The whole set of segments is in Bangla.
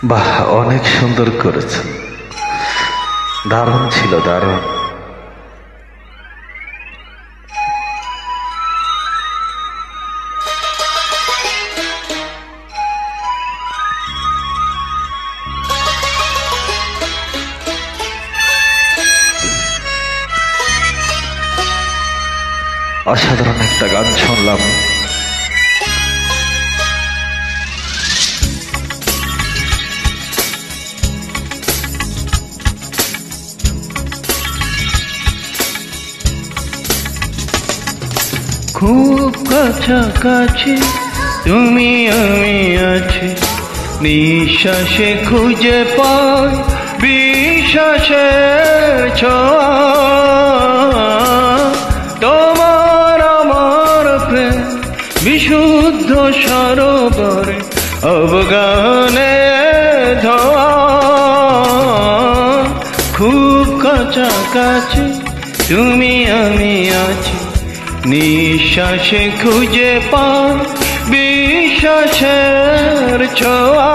বাহ, অনেক সুন্দর করেছেন, দারুণ ছিল, দারুণ। অসাধারণ একটা গান শুনলাম। খুব কাছাকাছি তুমি আমি আছি, নিঃশ্বাসে খুঁজে পাই বিশ্বাসের ছোঁয়া। তোমার আমার প্রেম বিশুদ্ধ সরোবরে অবগানে ধোয়া। খুব কাছাকাছি তুমি আমি আছি, নিঃশ্বাসে খুঁজে পাই বিশ্বাসের ছোঁয়া।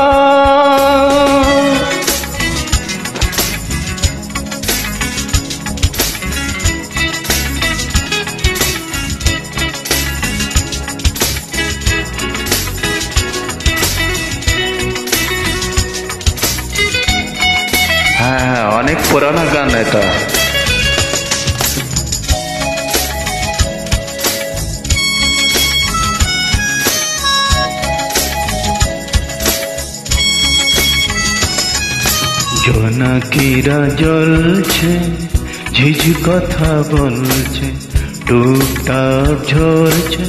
হ্যাঁ, অনেক পুরানো গান এটা। জোনাকিরা জ্বলছে, ঝিঝি কথা বলছে, টুকটাক ঝরছে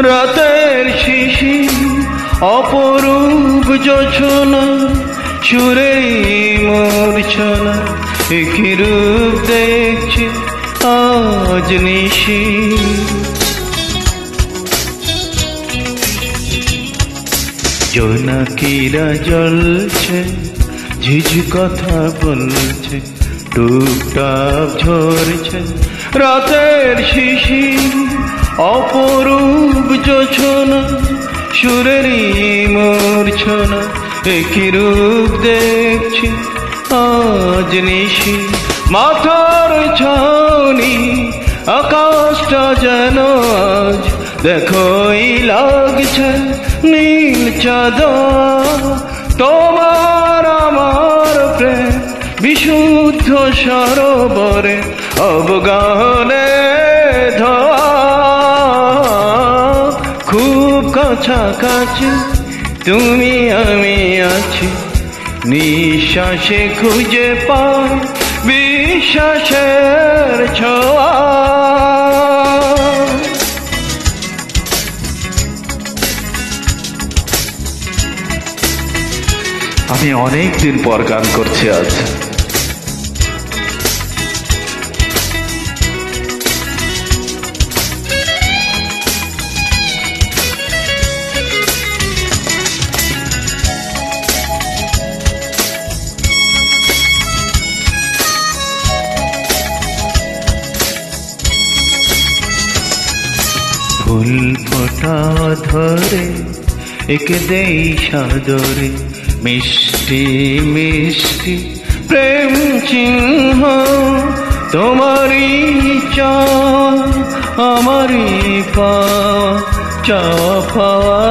রাতের শিশির, অপরূপ জোছনা সুরে মূর্ছনা। একই রূপ দেখছি আজ নিশি, জোনাকিরা জ্বলছে, ঝিঝি কথা বলছে, টুকটাক ঝরছে রাতের শিশির, অপরূপ জোছনা সুরেরই মূর্ছনা। একই রূপ দেখছি আজ নিশি, মাথার ছাউনি আকাশটা যেন আজ দেখোই লাগছে নীল চাঁদা। তোমার আমার প্রেম বিশুদ্ধ সরোবরে অবগানে ধোয়া। খুব কাছাকাছি তুমি আমি আছি, নিঃশ্বাসে খুঁজে পাই বিশ্বাসের ছোঁয়া। আমি অনেক দিন পর গান করছি আজ। ফুল ফোটা ধরে একে দেই সাদরে, মিষ্টি মিষ্টি প্রেম চিহ্ন। তোমারই চা আমারই পাওয়া, চাওয়া পাওয়া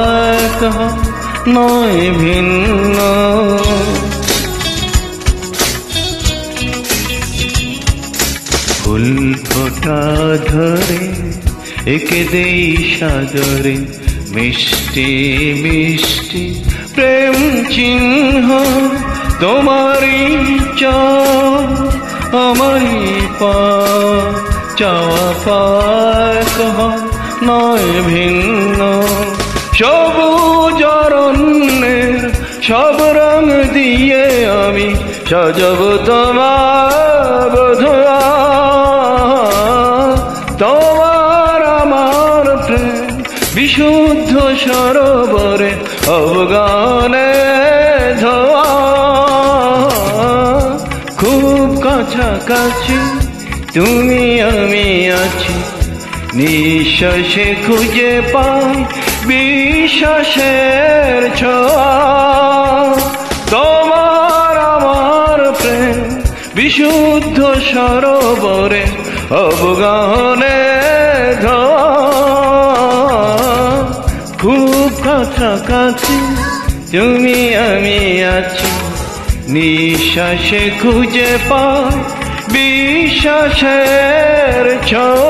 নয় ভিন্ন। ফুল ফোটা ধরে একে দেই সাদরে, মিষ্টি মিষ্টি প্রেম চিহ্ন। তোমারই চা আমারই পাওয়া, চাওয়া পাওয়া নয় ভিন্ন। সবুজ অরণ্যের সব রং দিয়ে আমি সাজাব তোমার বধূয়া। তোমার আমার প্রেম বিশুদ্ধ সরোবরে অবগানে ধোয়া। খুব কাছাকাছি তুমি আমি আছি, নিঃশ্বাসে খুঁজে পাই বিশ্বাসের ছোঁয়া। বিশুদ্ধ সরোবরে অবগাহনে ধোয়া। খুব কাছাকাছি তুমি আমি আছি, নিঃশ্বাসে খুঁজে পাই বিশ্বাসের ছোঁয়া।